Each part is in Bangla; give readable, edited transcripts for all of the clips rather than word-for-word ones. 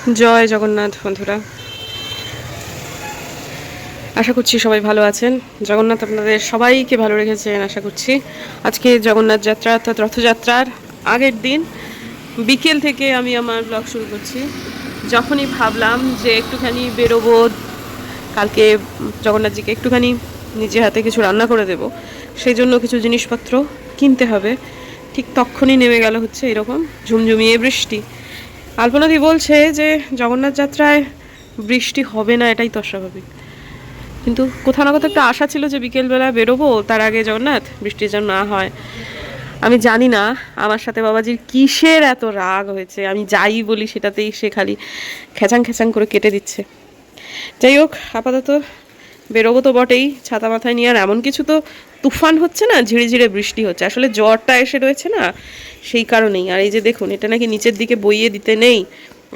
জয় জগন্নাথ বন্ধুরা, আশা করছি সবাই ভালো আছেন। জগন্নাথ আপনাদের সবাইকে ভালো রেখেছেন আশা করছি। আজকে জগন্নাথ যাত্রা অর্থাৎ রথযাত্রার আগের দিন বিকেল থেকে আমি আমার ব্লগ শুরু করছি। যখনই ভাবলাম যে একটুখানি বেরোবো, কালকে জগন্নাথজিকে একটুখানি নিজে হাতে কিছু রান্না করে দেব, সেই জন্য কিছু জিনিসপত্র কিনতে হবে, ঠিক তখনই নেমে গেল হচ্ছে এরকম ঝুমঝুমিয়ে বৃষ্টি। আলপনাদি বলছে যে জগন্নাথ যাত্রায় বৃষ্টি হবে না, এটাই তো স্বাভাবিক, কিন্তু কোথাও না কোথাও একটা আশা ছিল যে বিকেলবেলা বেরোবো, তার আগে জগন্নাথ বৃষ্টি যেন না হয়। আমি জানি না আমার সাথে বাবাজির কিসের এত রাগ হয়েছে, আমি যাই বলি সেটাতেই সে খালি খেচাং খেচাং করে কেটে দিচ্ছে। যাই হোক, আপাতত বেরোবো তো বটেই ছাতা মাথায় নিয়ে, আর এমন কিছু তো তুফান হচ্ছে না, ঝিরিঝিরে বৃষ্টি হচ্ছে, আসলে জ্বরটা এসে রয়েছে না সেই কারণেই। আর এই যে দেখুন, এটা নাকি নিচের দিকে বইয়ে দিতে নেই,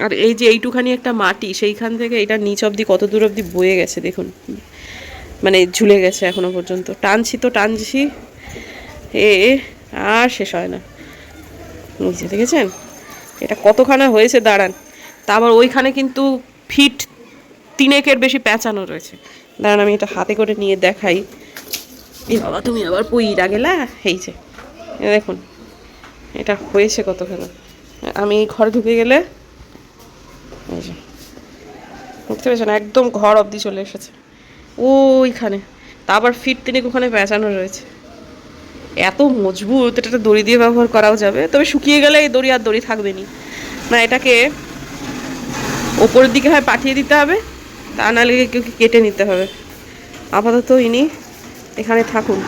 আর এই যে এইটুখানি একটা মাটি, সেইখান থেকে এটা নিচ অবধি কত দূর অবধি বয়ে গেছে দেখুন, মানে ঝুলে গেছে এখনো পর্যন্ত। টানছি তো টানছি, এ আর শেষ হয় না। নিচে দেখেছেন এটা কতখানা হয়েছে, দাঁড়ান। তা আবার ওইখানে কিন্তু ফিট তিনেকের বেশি প্যাঁচানো রয়েছে। দাঁড়ান আমি এটা হাতে করে নিয়ে দেখাই। এ বাবা, তুমি আবার পুইরা গেলা। এই যে দেখুন এটা হয়েছে কতখানা। আমি ঘরে ঢুকে গেলে এই যে বুঝতে পেরেছেন, একদম ঘর অবধি চলে এসেছে ওইখানে। তা আবার ফিট তিনেক ওখানে প্যাঁচানো রয়েছে। এত মজবুত, এটা দড়ি দিয়ে ব্যবহার করাও যাবে, তবে শুকিয়ে গেলে এই দড়ি আর দড়ি থাকবে না, এটাকে ওপরের দিকে হয় পাঠিয়ে দিতে হবে, তা নাহলে কেউ কেটে নিতে হবে। আপাতত ইনি এখানে থাকুন।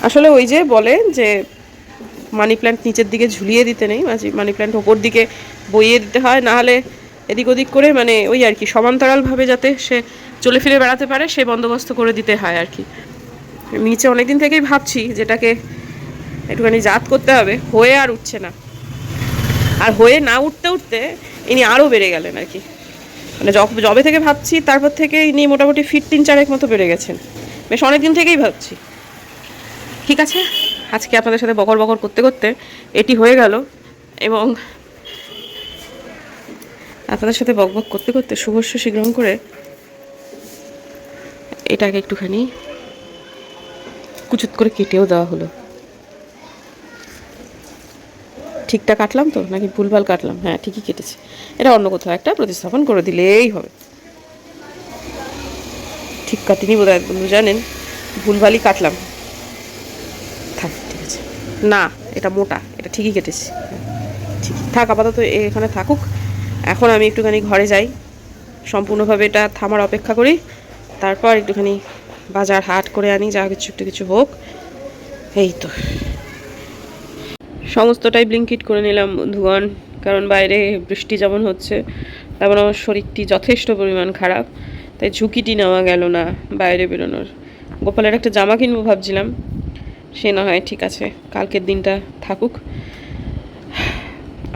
আসলে ওই যে বলে যে মানি প্ল্যান্ট নিচের দিকে ঝুলিয়ে দিতে নেই, মানি প্ল্যান্ট ওপর দিকে বইয়ে দিতে হয়, নাহলে এদিক ওদিক করে মানে ওই আর কি সমান্তরালভাবে যাতে সে চলে ফিরে বেড়াতে পারে সে বন্দোবস্ত করে দিতে হয় আর কি। নিচে অনেকদিন থেকেই ভাবছি যেটাকে একটুখানি জাত করতে হবে, হয়ে আর উঠছে না। আর হয়ে না উঠতে উঠতে ইনি আরও বেড়ে গেলেন আর কি, মানে জবে থেকে ভাবছি তারপর থেকে ইনি মোটামুটি ফিট 3-4 মতো বেড়ে গেছেন, বেশ অনেক দিন থেকেই ভাবছি। ঠিক আছে, আজকে আপনাদের সাথে বকর বকর করতে করতে এটি হয়ে গেল, এবং আপনাদের সাথে বকবক করতে করতে শুভস্য শীঘ্রম করে এটাকে একটুখানি কুচুত করে কেটেও দেওয়া হলো। ঠিকঠাক কাটলাম তো নাকি ভুলভাল কাটলাম? হ্যাঁ, ঠিকই কেটেছি। এটা অন্য কোথাও একটা প্রতিস্থাপন করে দিলেই হবে। ঠিক কাটিনি বোধ হয়, বন্ধু জানেন, ভুলভালই কাটলাম। থাক, ঠিক আছে। না, এটা মোটা, এটা ঠিকই কেটেছি। ঠিক থাক, আপাতত এখানে থাকুক। এখন আমি একটুখানি ঘরে যাই, সম্পূর্ণভাবে এটা থামার অপেক্ষা করি, তারপর একটুখানি বাজার হাট করে আনি, যা কিছু একটু কিছু হোক। এই তো সমস্তটাই ব্লিঙ্কিট করে নিলাম বন্ধুগণ, কারণ বাইরে বৃষ্টি যেমন হচ্ছে তেমন আমার শরীরটি যথেষ্ট পরিমাণ খারাপ, তাই ঝুঁকিটি নেওয়া গেল না বাইরে বেরোনোর। গোপালের একটা জামা কিনবো ভাবছিলাম, সে না হয় ঠিক আছে, কালকের দিনটা থাকুক।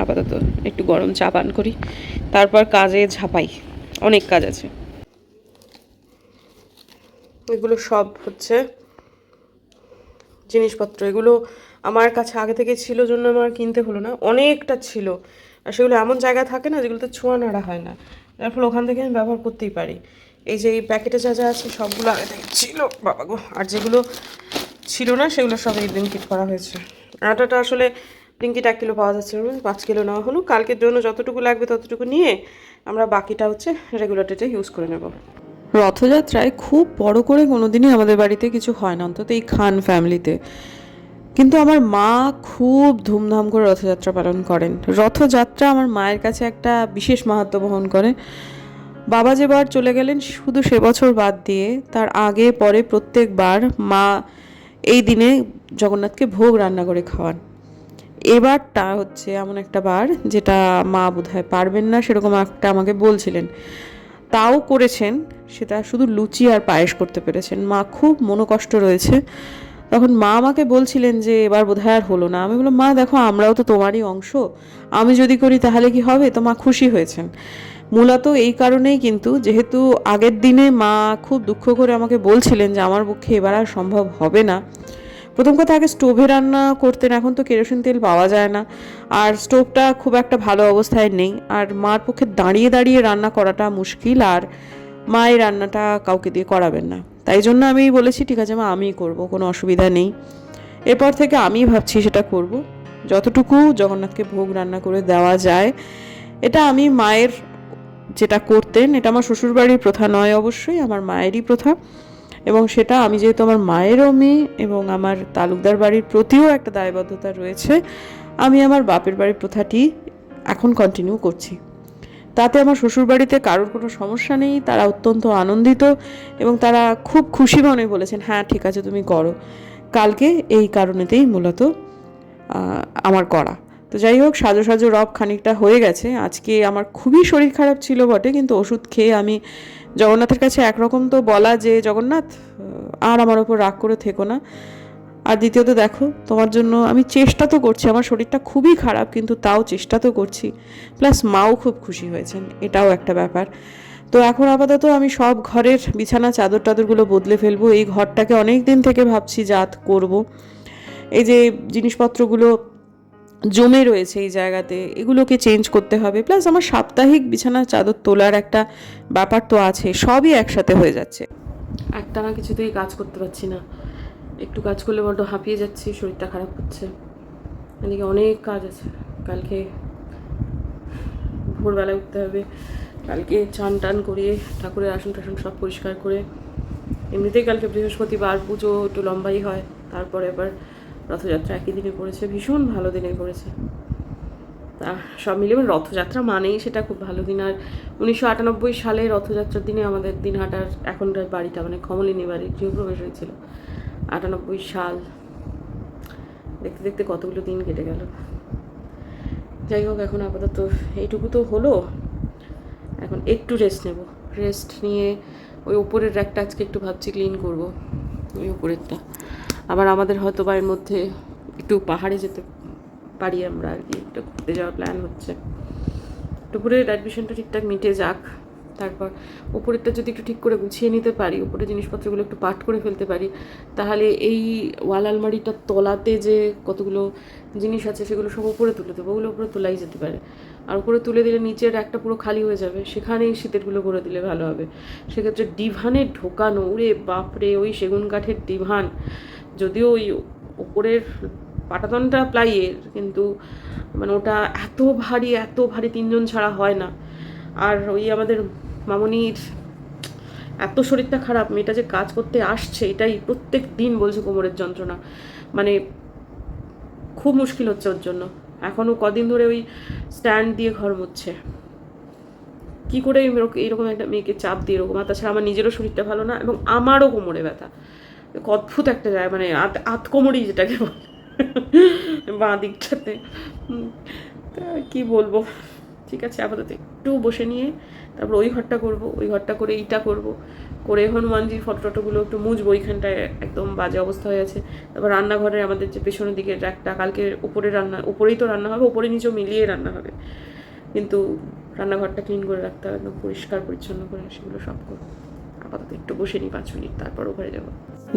আপাতত একটু গরম চা পান করি, তারপর কাজে ঝাঁপাই, অনেক কাজ আছে। এগুলো সব হচ্ছে জিনিসপত্র, এগুলো আমার কাছে আগে থেকে ছিল জন্য আমার কিনতে হলো না, অনেকটা ছিল। আর সেগুলো এমন জায়গায় থাকে না যেগুলোতে ছোঁয়া নাড়া হয় না, যার ফলে ওখান থেকে আমি ব্যবহার করতেই পারি। এই যে এই প্যাকেটে যা যা আছে সবগুলো আগে থেকে ছিল বাবা গো, আর যেগুলো ছিল না সেগুলো সব এই ব্লিঙ্কিট করা হয়েছে। আটাটা আসলে ব্লিঙ্কিট 1 কিলো পাওয়া যাচ্ছে, 5 কিলো নেওয়া হলো। কালকের জন্য যতটুকু লাগবে ততটুকু নিয়ে আমরা বাকিটা হচ্ছে রেগুলার ডেটে ইউজ করে নেব। রথযাত্রায় খুব বড় করে কোনোদিনই আমাদের বাড়িতে কিছু হয় না, অন্তত এই খান ফ্যামিলিতে। কিন্তু আমার মা খুব ধুমধাম করে রথযাত্রা পালন করেন। রথযাত্রা আমার মায়ের কাছে একটা বিশেষ মাহাত্ম্য বহন করে। বাবা যেবার চলে গেলেন শুধু সে বছর বাদ দিয়ে, তার আগে পরে প্রত্যেকবার মা এই দিনে জগন্নাথকে ভোগ রান্না করে খাওয়ান। এবারটা হচ্ছে এমন একটা বার যেটা মা বোধহয় পারবেন না, সেরকম একটা আমাকে বলছিলেন, তাও করেছেন। সেটা শুধু লুচি আর পায়েস করতে পেরেছেন। মা খুব মনোকষ্ট রয়েছে। তখন মা আমাকে বলছিলেন যে এবার বোধহয় আর হলো না। আমি বললাম, মা দেখো, আমরাও তো তোমারই অংশ, আমি যদি করি তাহলে কি হবে? তো মা খুশি হয়েছেন মূলত এই কারণেই, কিন্তু যেহেতু আগের দিনে মা খুব দুঃখ করে আমাকে বলছিলেন যে আমার পক্ষে এবার আর সম্ভব হবে না, প্রথম কথা, আগে স্টোভে রান্না করতেন, এখন তো কেরোসিন তেল পাওয়া যায় না, আর স্টোভটা খুব একটা ভালো অবস্থায় নেই, আর মার পক্ষে দাঁড়িয়ে দাঁড়িয়ে রান্না করাটা মুশকিল, আর মায়ের রান্নাটা কাউকে দিয়ে করাবেন না। তাই জন্য আমি বলেছি ঠিক আছে মা, আমিই করব, কোনো অসুবিধা নেই। এরপর থেকে আমি ভাবছি সেটা করব, যতটুকু জগন্নাথকে ভোগ রান্না করে দেওয়া যায়। এটা আমি মায়ের যেটা করতেন, এটা আমার শ্বশুরবাড়ির প্রথা নয়, অবশ্যই আমার মায়েরই প্রথা, এবং সেটা আমি যেহেতু আমার মায়েরও মেয়ে এবং আমার তালুকদার বাড়ির প্রতিও একটা দায়বদ্ধতা রয়েছে, আমি আমার বাপের বাড়ির প্রথাটি এখন কন্টিনিউ করছি। তাতে আমার শ্বশুরবাড়িতে কারোর কোনো সমস্যা নেই, তারা অত্যন্ত আনন্দিত এবং তারা খুব খুশি মনে বলেছেন হ্যাঁ ঠিক আছে তুমি করো। কালকে এই কারণেতেই মূলত আমার করা। তো যাই হোক, সাজো সাজো রব খানিকটা হয়ে গেছে। আজকে আমার খুবই শরীর খারাপ ছিল বটে, কিন্তু ওষুধ খেয়ে আমি জগন্নাথের কাছে একরকম তো বলা যে জগন্নাথ আর আমার ওপর রাগ করে থেকো না, আর দ্বিতীয়ত দেখো তোমার জন্য আমি চেষ্টা তো করছি, আমার শরীরটা খুবই খারাপ কিন্তু তাও চেষ্টা তো করছি, প্লাস মাও খুব খুশি হয়েছেন, এটাও একটা ব্যাপার। তো এখন আপাতত আমি সব ঘরের বিছানা চাদর টাদরগুলো বদলে ফেলবো। এই ঘরটাকে অনেক দিন থেকে ভাবছি জাত করব। এই যে জিনিসপত্রগুলো জমে রয়েছে এই জায়গাতে, এগুলোকে চেঞ্জ করতে হবে, প্লাস আমার সাপ্তাহিক বিছানার চাদর তোলার একটা ব্যাপার তো আছে, সবই একসাথে হয়ে যাচ্ছে। একটা না কিছুতেই কাজ করতে পারছি না, একটু কাজ করলে বড্ড হাঁপিয়ে যাচ্ছি, শরীরটা খারাপ হচ্ছে। এদিকে অনেক কাজ আছে, কালকে ভোরবেলায় উঠতে হবে, কালকে চান টান করিয়ে ঠাকুরের আসন টাসন সব পরিষ্কার করে, এমনিতেই কালকে বৃহস্পতিবার, পুজো একটু লম্বাই হয়, তারপরে আবার রথযাত্রা একই দিনে পড়েছে, ভীষণ ভালো দিনে পড়েছে। তা সব মিলিয়ে রথযাত্রা মানেই সেটা খুব ভালো দিন। আর 1998 সালে রথযাত্রার দিনে আমাদের দিনহাটার এখনকার বাড়িটা, মানে কমলিনী বাড়ির গৃহপ্রবেশ হয়েছিল। 98 সাল, দেখতে দেখতে কতগুলো দিন কেটে গেল। যাই হোক, এখন আপাতত এইটুকু তো হলো, এখন একটু রেস্ট নেব। রেস্ট নিয়ে ওই ওপরের র্যাকটা আজকে একটু ভাবছি ক্লিন করব, ওই ওপরেরটা। আবার আমাদের হয়তো বা এর মধ্যে একটু পাহাড়ে যেতে পারি আমরা, আর কি একটু ঘুরতে যাওয়ার প্ল্যান হচ্ছে। দুপুরের অ্যাডমিশনটা ঠিকঠাক মিটে যাক, তারপর ওপরেরটা যদি একটু ঠিক করে গুছিয়ে নিতে পারি, ওপরের জিনিসপত্রগুলো একটু পাট করে ফেলতে পারি, তাহলে এই ওয়াল আলমারিটার তলাতে যে কতগুলো জিনিস আছে সেগুলো সব উপরে তুলে দেবো, ওগুলো উপরে তোলাই যেতে পারে। আর উপরে তুলে দিলে নিচের একটা পুরো খালি হয়ে যাবে, সেখানেই শীতেরগুলো করে দিলে ভালো হবে। সেক্ষেত্রে ডিভানে ঢোকানো, ওরে বাপরে, ওই সেগুন কাঠের ডিভান, যদিও ওই ওপরের পাটাতনটা প্লাইয়ের, কিন্তু মানে ওটা এত ভারী 3জন ছাড়া হয় না। আর ওই আমাদের মামনির এত শরীরটা খারাপ, মেয়েটা যে কাজ করতে আসছে এটাই প্রত্যেক দিন বলছে কোমরের যন্ত্রণা, মানে খুব মুশকিল হচ্ছে ওর জন্য। এখনও কদিন ধরে ওই স্ট্যান্ড দিয়ে ঘর মুছছে। কী করে এইরকম একটা মেয়েকে চাপ দিয়ে এরকম, আর তাছাড়া আমার নিজেরও শরীরটা ভালো না এবং আমারও কোমরে ব্যথা, অদ্ভুত একটা যায়, মানে আত কোমরই যেটাকে বলে বাঁ দিকটাতে। তা কী বলবো, ঠিক আছে আপাতত একটু বসে নিয়ে তারপর ওই ঘরটা করব, ওই ঘরটা করে এইটা করব, করে হনুমানজির ফটোগুলো একটু মুছবো, ওইখানটায় একদম বাজে অবস্থা হয়ে আছে। তারপর রান্নাঘরে আমাদের যে পেছনের দিকে একটা, কালকে উপরেই তো রান্না হবে, উপরে নিচেও মিলিয়ে রান্না হবে, কিন্তু রান্নাঘরটা ক্লিন করে রাখতে হবে, একদম পরিষ্কার পরিচ্ছন্ন করে, সেগুলো সব করবো। আপাতত একটু বসে নিই 5 মিনিট, তারপর ওখানে যাবো।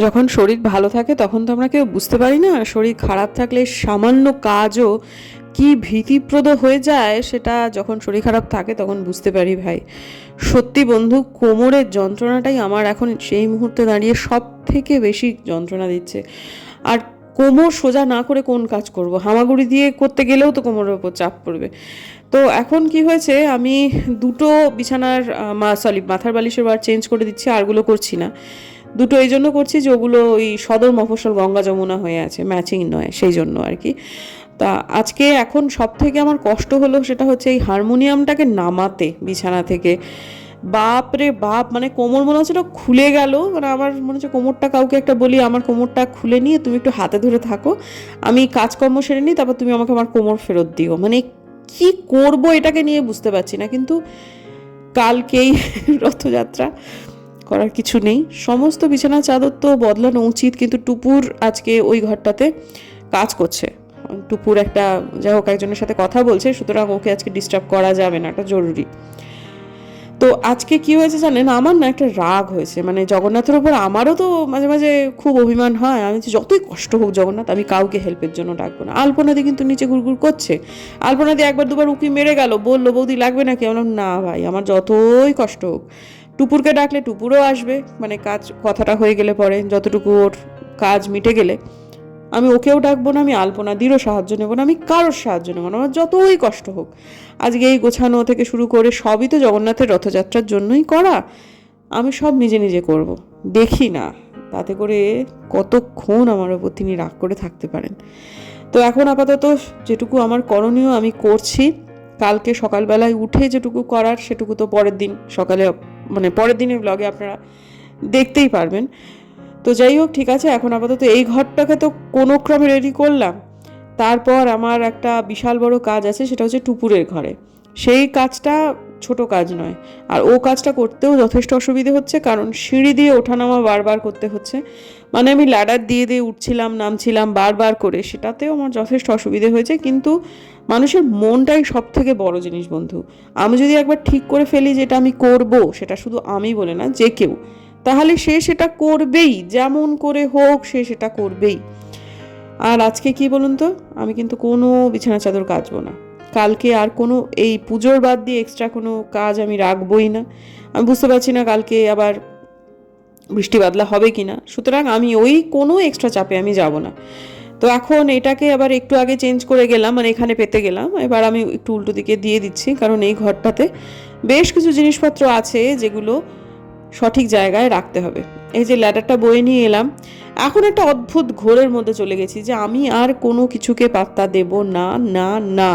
যখন শরীর ভালো থাকে তখন তো আমরা কেউ বুঝতে পারি না, শরীর খারাপ থাকলে সামান্য কাজও কি ভীতিপ্রদ হয়ে যায়, সেটা যখন শরীর খারাপ থাকে তখন বুঝতে পারি ভাই। সত্যি বন্ধু, কোমরের যন্ত্রণাটাই আমার এখন সেই মুহূর্তে দাঁড়িয়ে সব থেকে বেশি যন্ত্রণা দিচ্ছে। আর কোমর সোজা না করে কোন কাজ করব, হামাগুড়ি দিয়ে করতে গেলেও তো কোমরের ওপর চাপ পড়বে। তো এখন কি হয়েছে, আমি দুটো বিছানার মাথার বালিশের বার চেঞ্জ করে দিচ্ছি, আরগুলো করছি না। দুটো এই জন্য করছি যে ওগুলো ওই সদর মফস্বল গঙ্গা যমুনা হয়ে আছে, ম্যাচিং নয়, সেই জন্য আর কি। তা আজকে এখন সব থেকে আমার কষ্ট হলো সেটা হচ্ছে এই হারমোনিয়ামটাকে নামাতে বিছানা থেকে। বাপ রে বাপ, মানে কোমর মনে হচ্ছে খুলে গেল, মানে আমার মনে হচ্ছে কোমরটা, কাউকে একটা বলি আমার কোমরটা খুলে নিয়ে তুমি একটু হাতে ধরে থাকো, আমি কাজকর্ম সেরে নিই, তারপর তুমি আমাকে আমার কোমর ফেরত দিও। মানে কি করব এটাকে নিয়ে বুঝতে পারছি না, কিন্তু কালকেই রথযাত্রা, করার কিছু নেই। সমস্ত বিছানা চাদর তো বদলানো উচিত, কিন্তু টুপুর আজকে ওই ঘরটাতে কাজ করছে। টুপুর একটা যাই হোক একজনের সাথে কথা বলছে, সুতরাং ওকে আজকে ডিস্টার্ব করা যাবে না, এটা জরুরি। তো আজকে কি হয়েছে জানেন, আমার না একটা রাগ হয়েছে, মানে জগন্নাথের ওপর আমারও তো মাঝে মাঝে খুব অভিমান হয়। আমি যতই কষ্ট হোক জগন্নাথ, আমি কাউকে হেল্পের জন্য ডাকবো না। আলপনাদি কিন্তু নিচে গুড়গুড় করছে, আলপনাদি একবার দুবার উঁকি মেরে গেল, বললো বৌদি লাগবে নাকি? আমি বললাম না ভাই, আমার যতই কষ্ট হোক টুপুরকে ডাকলে টুপুরও আসবে, মানে কাজ কথাটা হয়ে গেলে পরে যতটুকু ওর কাজ মিটে গেলে আমি ওকেও ডাকবো না, আমি আলপনাদিরও সাহায্য নেবো না, আমি কারোর সাহায্য নেবো না, আমার যতই কষ্ট হোক। আজকে এই গোছানো থেকে শুরু করে সবই তো জগন্নাথের রথযাত্রার জন্যই করা, আমি সব নিজে নিজে করব। দেখি না তাতে করে কতক্ষণ আমার ওপর তিনি রাগ করে থাকতে পারেন। তো এখন আপাতত যেটুকু আমার করণীয় আমি করছি। কালকে সকালবেলায় উঠে যেটুকু করার সেটুকু তো পরের দিন সকালে, মানে পরের দিনের ব্লগে আপনারা দেখতেই পারবেন। তো যাই হোক, ঠিক আছে, এখন আপাতত এই ঘরটাকে তো কোনো ক্রমে রেডি করলাম। তারপর আমার একটা বিশাল বড় কাজ আছে, সেটা হচ্ছে টুপুরের ঘরে। সেই কাজটা ছোট কাজ নয়, আর ও কাজটা করতেও যথেষ্ট অসুবিধে হচ্ছে, কারণ সিঁড়ি দিয়ে ওঠানামা বারবার করতে হচ্ছে। মানে আমি ল্যাডার দিয়ে দিয়ে উঠছিলাম নামছিলাম বারবার করে, সেটাতেও আমার যথেষ্ট অসুবিধে হয়েছে। কিন্তু মানুষের মনটাই সব থেকে বড় জিনিস বন্ধু। আমি যদি একবার ঠিক করে ফেলি যেটা আমি করব, সেটা শুধু আমি বলে না, যে কেউ, তাহলে সে সেটা করবেই, যেমন করে হোক সে সেটা করবেই। আর আজকে কি বলুন তো, আমি কিন্তু কোনো বিছানা চাদর কাচবো না কালকে, আর কোনো এই পুজোর বাদ দিয়ে এক্সট্রা কোনো কাজ আমি রাখবই না। আমি বুঝতে পারছি না কালকে আবার বৃষ্টি বাদলা হবে কি না, সুতরাং আমি ওই কোনো এক্সট্রা চাপে আমি যাব না। তো এখন এটাকে আবার একটু আগে চেঞ্জ করে গেলাম, মানে এখানে পেতে গেলাম, এবার আমি একটু উল্টো দিকে দিয়ে দিচ্ছি, কারণ এই ঘরটাতে বেশ কিছু জিনিসপত্র আছে যেগুলো সঠিক জায়গায় রাখতে হবে। এই যে ল্যাডারটা বয়ে নিয়ে এলাম, এখন একটা অদ্ভুত ঘোরের মধ্যে চলে গেছি যে আমি আর কোনো কিছুকে পাত্তা দেব না না না।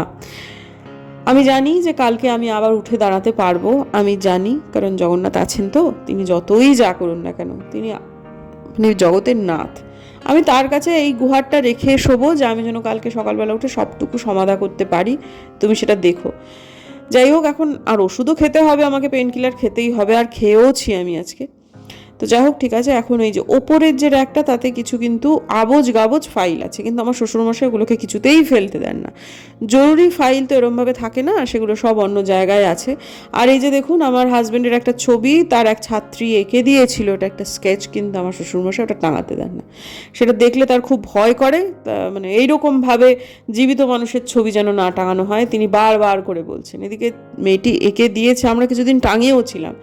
আমি জানি যে কালকে আমি আবার উঠে দাঁড়াতে পারবো, আমি জানি, কারণ জগন্নাথ আছেন তো, তিনি যতই যা করুন না কেন তিনি জগতের নাথ। আমি তার কাছে এই গুহারটা রেখে শোবো, যে আমি যেন কালকে সকালবেলা উঠে সবটুকু সমাধা করতে পারি, তুমি সেটা দেখো। যাই হোক, এখন আর ওষুধও খেতে হবে আমাকে, পেন কিলার খেতেই হবে, আর খেয়েওছি আমি আজকে। তো যাই হোক, ঠিক আছে, এখন এই যে ওপরের যে র্যাকটা তাতে কিছু কিন্তু আবজ গাবজ ফাইল আছে, কিন্তু আমার শ্বশুরমশাই ওগুলোকে কিছুতেই ফেলতে দেন না। জরুরি ফাইল তো এরমভাবে থাকে না, সেগুলো সব অন্য জায়গায় আছে। আর এই যে দেখুন, আমার হাজব্যান্ডের একটা ছবি তার এক ছাত্রী এঁকে দিয়েছিল, ওটা একটা স্কেচ, কিন্তু আমার শ্বশুরমশাই ওটা টাঙাতে দেন না। সেটা দেখলে তার খুব ভয় করে, মানে এইরকমভাবে জীবিত মানুষের ছবি যেন না টাঙানো হয়, তিনি বারবার করে বলছেন। এদিকে মেয়েটি এঁকে দিয়েছে, আমরা কিছুদিন টাঙিয়েও ছিলাম,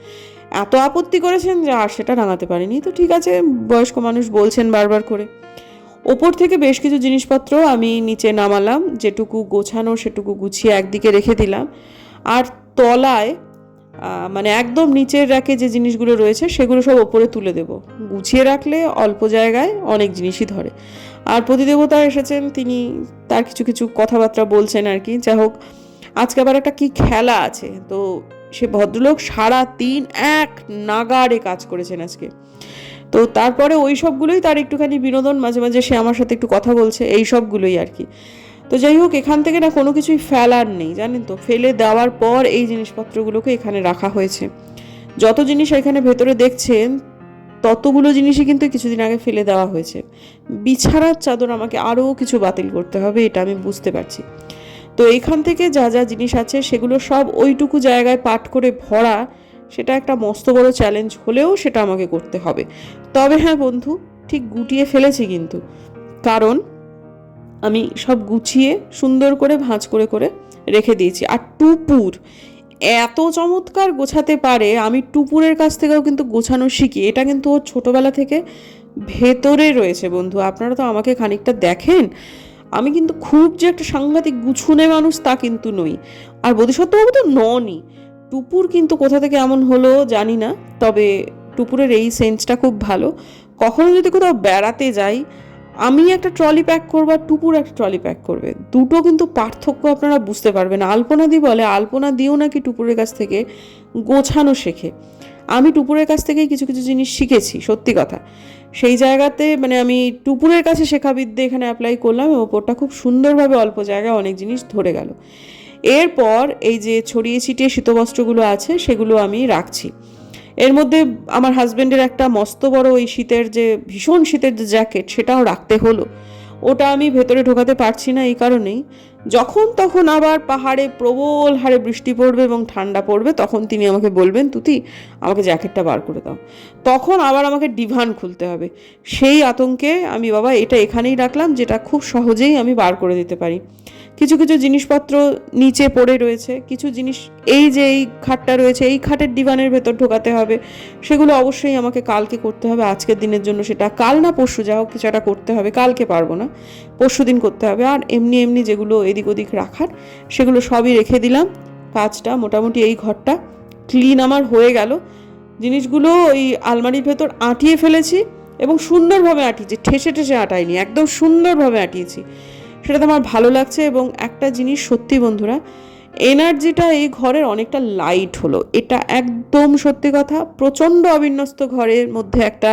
এত আপত্তি করেছেন যে আর সেটা রাঙাতে পারিনি। তো ঠিক আছে, বয়স্ক মানুষ বলছেন বারবার করে। ওপর থেকে বেশ কিছু জিনিসপত্র আমি নিচে নামালাম, যেটুকু গোছানো সেটুকু গুছিয়ে একদিকে রেখে দিলাম। আর তলায় মানে একদম নিচের র্যাকে যে জিনিসগুলো রয়েছে সেগুলো সব ওপরে তুলে দেব। গুছিয়ে রাখলে অল্প জায়গায় অনেক জিনিসই ধরে। আর প্রতিদেবতা এসেছেন, তিনি তার কিছু কিছু কথাবার্তা বলছেন আর কি। যাই হোক, আজকে আবার একটা কি খেলা আছে, তো সে ভদ্রলোক সারাদিন এক নাগাড়ে কাজ করেছেন আজকে। তো তারপরে ওই সবগুলোই তার একটুখানি বিনোদন, মাঝে মাঝে সে আমার সাথে একটু কথা বলছে, এই সবগুলোই আর কি। তো যাই হোক, এখান থেকে না কোনো কিছুই ফেলার নেই জানেন তো, ফেলে দেওয়ার পর এই জিনিসপত্রগুলোকে এখানে রাখা হয়েছে। যত জিনিস এখানে ভেতরে দেখছেন ততগুলো জিনিসই কিন্তু কিছুদিন আগে ফেলে দেওয়া হয়েছে। বিছানার চাদর আমাকে আরও কিছু বাতিল করতে হবে, এটা আমি বুঝতে পারছি। তো এইখান থেকে যা যা জিনিস আছে সেগুলো সব ওইটুকু জায়গায় পাট করে ভরা, সেটা একটা মস্ত বড় চ্যালেঞ্জ হলেও সেটা আমাকে করতে হবে। তবে হ্যাঁ বন্ধু, ঠিক গুটিয়ে ফেলেছি কিন্তু, কারণ আমি সব গুছিয়ে সুন্দর করে ভাঁজ করে করে রেখে দিয়েছি। আর টুপুর এত চমৎকার গোছাতে পারে, আমি টুপুরের কাছ থেকেও কিন্তু গোছানো শিখি। এটা কিন্তু ওর ছোটোবেলা থেকে ভেতরে রয়েছে বন্ধু, আপনারা তো আমাকে খানিকটা দেখেন, আমি কিন্তু খুব যে একটা সাংঘাতিক গুছুনে মানুষ তা কিন্তু নই, আর বোধিসত্ত্ববাবু তো ননই। টুপুর কিন্তু কোথা থেকে এমন হলো জানি না, তবে টুপুরের এই সেন্সটা খুব ভালো। কখনো যদি কোথাও বেড়াতে যাই, আমি একটা ট্রলি প্যাক করবো আর টুপুর একটা ট্রলি প্যাক করবে, দুটো কিন্তু পার্থক্য আপনারা বুঝতে পারবেন। আলপনা দি বলে আলপনা দিও নাকি টুপুরের কাছ থেকে গোছানো শেখে। আমি টুপুরের কাছ থেকেই কিছু কিছু জিনিস শিখেছি, সত্যি কথা। সেই জায়গাতে মানে আমি টুপুরের কাছে শেখা বিদ্যে এখানে অ্যাপ্লাই করলাম, ওপরটা খুব সুন্দরভাবে অল্প জায়গায় অনেক জিনিস ধরে গেল। এরপর এই যে ছড়িয়ে ছিটিয়ে শীতবস্ত্রগুলো আছে সেগুলো আমি রাখছি। এর মধ্যে আমার হাজব্যান্ডের একটা মস্ত বড় ওই শীতের যে ভীষণ শীতের যে জ্যাকেট, সেটাও রাখতে হলো। ওটা আমি ভেতরে ঢোকাতে পারছি না এই কারণেই যখন তখন আবার পাহাড়ে প্রবল হারে বৃষ্টি পড়বে এবং ঠান্ডা পড়বে, তখন তিনি আমাকে বলবেন, তুতি আমাকে জ্যাকেটটা বার করে দাও। তখন আবার আমাকে ডিভান খুলতে হবে। সেই আতঙ্কে আমি বাবা এটা এখানেই রাখলাম, যেটা খুব সহজেই আমি বার করে দিতে পারি। কিছু কিছু জিনিসপত্র নিচে পড়ে রয়েছে, কিছু জিনিস এই যে এই খাটটা রয়েছে এই খাটের ডিভানের ভেতর ঢোকাতে হবে, সেগুলো অবশ্যই আমাকে কালকে করতে হবে। আজকের দিনের জন্য সেটা কাল না পরশু যা হোক কিছু একটা করতে হবে, কালকে পারবো না, পরশু দিন করতে হবে। আর এমনি এমনি যেগুলো এদিক ওদিক রাখার সেগুলো সবই রেখে দিলাম। কাজটা মোটামুটি এই ঘরটা ক্লিন আমার হয়ে গেল। জিনিসগুলো ওই আলমারির ভেতর আঁটিয়ে ফেলেছি এবং সুন্দরভাবে আঁটিয়েছি, ঠেসে ঠেসে আটাইনি, একদম সুন্দরভাবে আঁটিয়েছি। সেটা তো আমার ভালো লাগছে। এবং একটা জিনিস সত্যি বন্ধুরা, এনার্জিটা এই ঘরের অনেকটা লাইট হলো, এটা একদম সত্যি কথা। প্রচণ্ড অবিন্যস্ত ঘরের মধ্যে একটা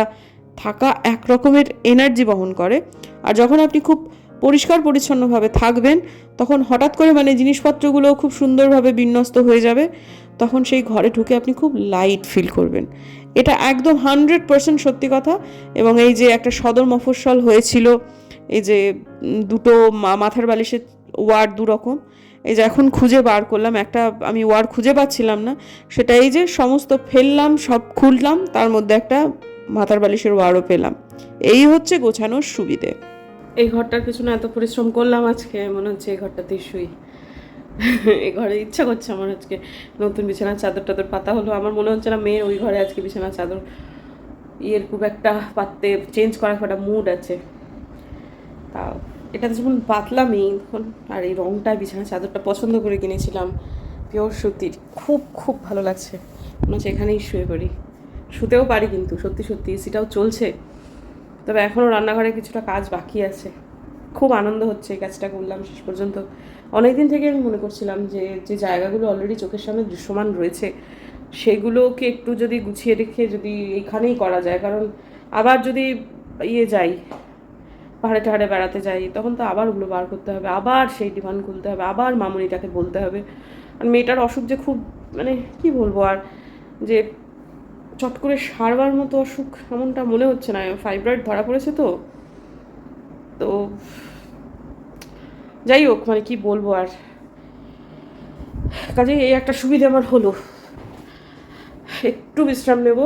থাকা এক রকমের এনার্জি বহন করে। আর যখন আপনি খুব পরিষ্কার পরিচ্ছন্নভাবে থাকবেন, তখন হঠাৎ করে মানে জিনিসপত্রগুলো খুব সুন্দরভাবে বিন্যস্ত হয়ে যাবে, তখন সেই ঘরে ঢুকে আপনি খুব লাইট ফিল করবেন। এটা একদম 100% সত্যি কথা। এবং এই যে একটা সদর মফস্বল হয়েছিল, এই যে দুটো মাথার বালিশের ওয়ার দুরকম, এই যে এখন খুঁজে বার করলাম, একটা আমি ওয়ার খুঁজে পাচ্ছিলাম না, সেটা এই যে সমস্ত ফেললাম, সব খুললাম, তার মধ্যে একটা মাথার বালিশের ওয়ারও পেলাম। এই হচ্ছে গোছানোর সুবিধে। এই ঘরটার পিছনে এত পরিশ্রম করলাম আজকে, মনে হচ্ছে এই ঘরটাতেই শুই। এই ঘরে ইচ্ছা করছে আমার আজকে নতুন বিছানার চাদর টাদর পাতা হলো, আমার মনে হচ্ছে না মেয়ের ওই ঘরে আজকে বিছানার চাদর ইয়ের খুব একটা পাততে চেঞ্জ করার একটা মুড আছে। তা এটা যখন পাতলামই তখন, আর এই রঙটা বিছানার চাদরটা পছন্দ করে কিনেছিলাম পিওর সুতির, খুব খুব ভালো লাগছে, মনে হচ্ছে এখানেই শুয়ে পড়ি। শুতেও পারি কিন্তু সত্যি সত্যি, এসিটাও চলছে। তবে এখনও রান্নাঘরে কিছুটা কাজ বাকি আছে। খুব আনন্দ হচ্ছে এই কাজটা করলাম শেষ পর্যন্ত। অনেক দিন থেকে আমি মনে করছিলাম যে যে জায়গাগুলো অলরেডি চোখের সামনে দৃশ্যমান রয়েছে সেগুলোকে একটু যদি গুছিয়ে রেখে যদি এখানেই করা যায়, কারণ আবার যদি যাই পাহাড়ে টাহাড়ে বেড়াতে যাই, তখন তো আবার ওগুলো বার করতে হবে, আবার সেই ডিমান্ড খুলতে হবে, আবার মামুনিটাকে বলতে হবে। আর মেয়েটার অসুখ যে খুব মানে কি বলবো আর, যে চট করে সারবার মতো অসুখ এমনটা মনে হচ্ছে না, ফাইব্রয়েড ধরা পড়েছে তো। তো যাই হোক মানে কি বলবো আর, কাজে এই একটা সুবিধা আমার হলো। একটু বিশ্রাম নেব,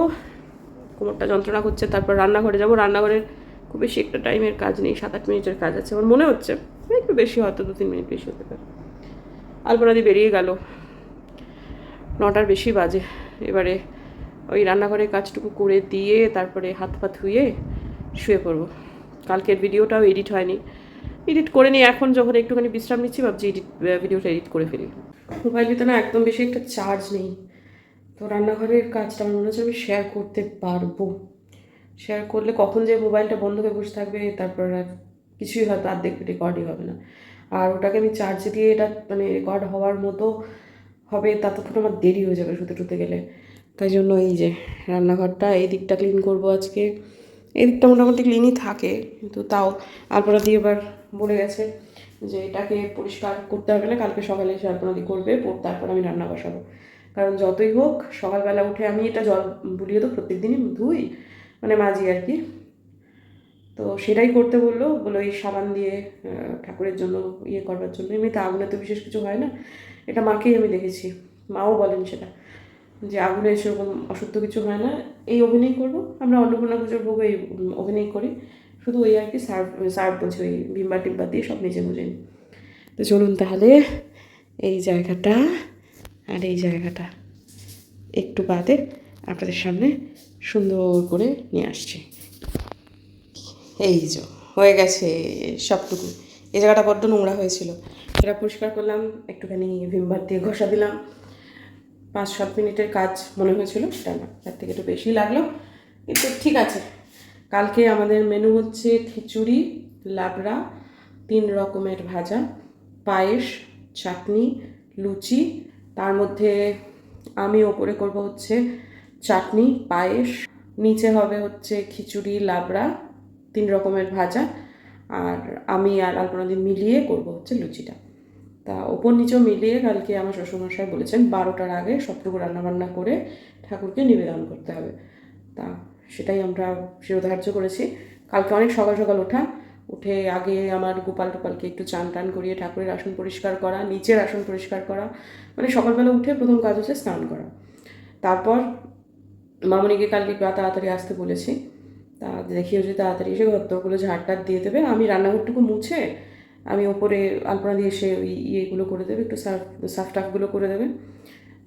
কোমরটা যন্ত্রণা করছে, তারপর রান্নাঘরে যাব। রান্নাঘরের খুব বেশি একটা টাইমের কাজ নেই, 7-8 মিনিটের কাজ আছে আমার মনে হচ্ছে, একটু বেশি হয়তো 2-3 মিনিট বেশি হতে পারে। আলপনাদি বেরিয়ে গেল, 9টার বেশি বাজে। এবারে ওই রান্নাঘরের কাজটুকু করে দিয়ে তারপরে হাত পা ধুয়ে শুয়ে পড়বো। কালকের ভিডিওটাও এডিট হয়নি, এডিট করে নিই। এখন যখন একটুখানি বিশ্রাম নিচ্ছি ভাবছি ভিডিওটা এডিট করে ফেলি। মোবাইলে তো না একদম বেশি একটা চার্জ নেই, তো রান্নাঘরের কাজটা আমার মনে হচ্ছে আমি শেয়ার করতে পারবো। শেয়ার করলে কখন যে মোবাইলটা বন্ধ হয়ে বসে থাকবে, তারপর আর কিছুই হয়তো অর্ধেক রেকর্ডই হবে না। আর ওটাকে আমি চার্জে দিয়ে এটা মানে রেকর্ড হওয়ার মতো হবে, ততক্ষণ আমার দেরি হয়ে যাবে শুতে টুতে গেলে। তাই জন্য এই যে রান্নাঘরটা এই দিকটা ক্লিন করবো আজকে। এই দিকটা মোটামুটি ক্লিনই থাকে, কিন্তু তাও আলপনা দিয়ে এবার বলে গেছে যে এটাকে পরিষ্কার করতে হবে না, কালকে সকালে এসে আলপনা দিয়ে করবে, তারপর আমি রান্না বসাবো। কারণ যতই হোক সকালবেলা উঠে আমি এটা জল বুলিয়ে তো প্রত্যেক দিনই ধুই, মানে মাজি আর কি। তো সেটাই করতে বললো এই সাবান দিয়ে ঠাকুরের জন্য করবার জন্য। এমনিতে আগুনে তো বিশেষ কিছু হয় না, এটা মাকেই আমি দেখেছি, মাও বলেন সেটা, যে আগুনে সেরকম অশুদ্ধ কিছু হয় না, এই ওভেনেই করবো। আমরা অন্নপূর্ণা পুজোর ভোগ এই ওভেনেই করি, শুধু ওই আর কি সার্ভ বলছি ওই ভিম্বার টিম্বার দিয়ে সব নিজে বুঝে নিই। তো চলুন তাহলে এই জায়গাটা আর এই জায়গাটা একটু বাদে আপনাদের সামনে সুন্দর করে নিয়ে আসছি। এই যে হয়ে গেছে সবটুকু। এই জায়গাটা বড্ড নোংরা হয়েছিল, সেটা পরিষ্কার করলাম, একটুখানি ভিমবার দিয়ে ঘষা দিলাম। 5-7 মিনিটের কাজ মনে হয়েছিল, সেটা না, তার থেকে একটু বেশি লাগলো, কিন্তু ঠিক আছে। কালকে আমাদের মেনু হচ্ছে খিচুড়ি, লাবড়া, 3 রকমের ভাজা, পায়েস, চাটনি, লুচি। তার মধ্যে আমি ওপরে করব হচ্ছে চাটনি পায়েস, নিচে হবে হচ্ছে খিচুড়ি, লাবড়া, 3 রকমের ভাজা, আর আমি আর আলপনাদি মিলিয়ে করব হচ্ছে লুচিটা। তা ওপর নিচেও মিলিয়ে কালকে আমার শ্বশুরমশাই বলেছেন 12টার আগে সবটুকু রান্নাবান্না করে ঠাকুরকে নিবেদন করতে হবে। তা সেটাই আমরা শিরোধার্য করেছি। কালকে অনেক সকাল সকাল ওঠা, উঠে আগে আমার গোপাল টোপালকে একটু চান টান করিয়ে ঠাকুরের আসন পরিষ্কার করা, নিচের আসন পরিষ্কার করা, মানে সকালবেলা উঠে প্রথম কাজ হচ্ছে স্নান করা। তারপর মামনিকে কালকে তাড়াতাড়ি আসতে বলেছি, তা দেখিও যে তাড়াতাড়ি এসে ঘরগুলো ঝাড়টার দিয়ে দেবে, আমি রান্নাঘরটুকু মুছে আমি ওপরে আলপনা দিয়ে এসে ওই ইয়েগুলো করে দেবে, একটু সাফ টাফগুলো করে দেবে,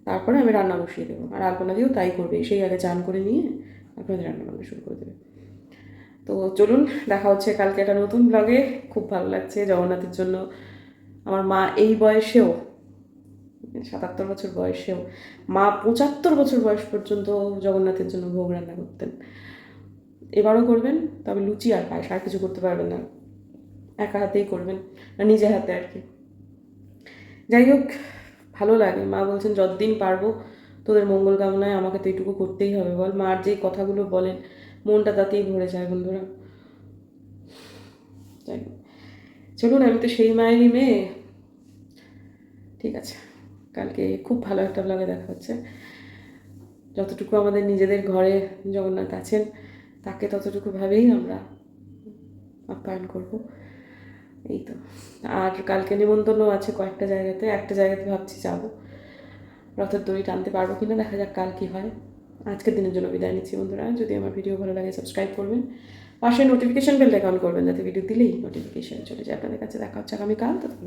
তারপরে আমি রান্না বসিয়ে দেবো। আর আলপনা দিয়েও তাই করবে, সেই আগে চান করে নিয়ে আপনাদের রান্না বান্না শুরু করে দেবে। তো চলুন, দেখা হচ্ছে কালকে একটা নতুন ব্লগে। খুব ভালো লাগছে জগন্নাথের জন্য। আমার মা এই বয়সেও, ৭৭ বছর বয়সেও, মা ৭৫ বছর বয়স পর্যন্ত জগন্নাথের জন্য ভোগ রান্না করতেন। এবারও করবেন, তবে লুচি আর পায়েস, আর কিছু করতে পারবেন না, একা হাতেই করবেন, না নিজে হাতে আর কি। যাই হোক, ভালো লাগে। মা বলছেন যতদিন পারবো তোদের মঙ্গল কামনায় আমাকে তো এইটুকু করতেই হবে বল। মার যে কথাগুলো বলেন মনটা তাতেই ভরে যায় বন্ধুরা। যাই হোক, চলুন, আমি তো সেই মায়েরই মেয়ে। ঠিক আছে, কালকে খুব ভালো একটা ব্লগে দেখা হচ্ছে। যতটুকু আমাদের নিজেদের ঘরে জগন্নাথ আছেন তাকে ততটুকুভাবেই আমরা আপ্যায়ন করব, এই তো। আর কালকে নিমন্ত্রণ আছে কয়েকটা জায়গাতে, একটা জায়গাতে ভাবছি যাব, রথের দড়ি টানতে পারবো কিনা দেখা যাক কাল কী হয়। আজকের দিনের জন্য বিদায় নিচ্ছি বন্ধুরা। যদি আমার ভিডিও ভালো লাগে সাবস্ক্রাইব করবেন, পাশে নোটিফিকেশন বেলটা অন করবেন যাতে ভিডিও দিলেই নোটিফিকেশন চলে যায় আপনাদের কাছে। দেখা হচ্ছে আগামীকাল, ততক্ষণ